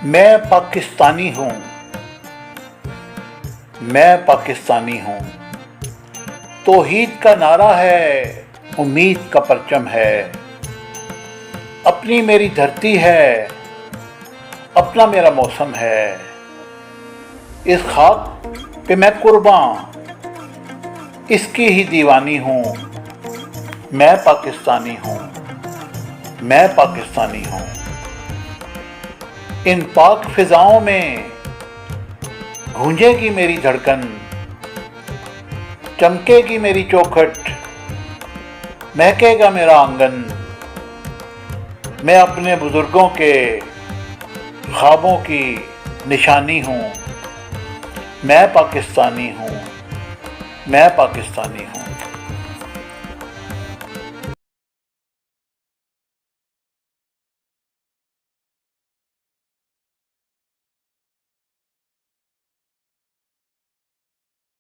मैं पाकिस्तानी हूँ, मैं पाकिस्तानी हूँ। तौहीद का नारा है, उम्मीद का परचम है। अपनी मेरी धरती है, अपना मेरा मौसम है। इस खाक पे मैं कुर्बान, इसकी ही दीवानी हूँ। मैं पाकिस्तानी हूँ, मैं पाकिस्तानी हूँ। इन पाक फिजाओं में गूंजेगी मेरी धड़कन, चमकेगी मेरी चौखट, महकेगा मेरा आंगन। मैं अपने बुजुर्गों के ख्वाबों की निशानी हूँ। मैं पाकिस्तानी हूँ, मैं पाकिस्तानी हूँ।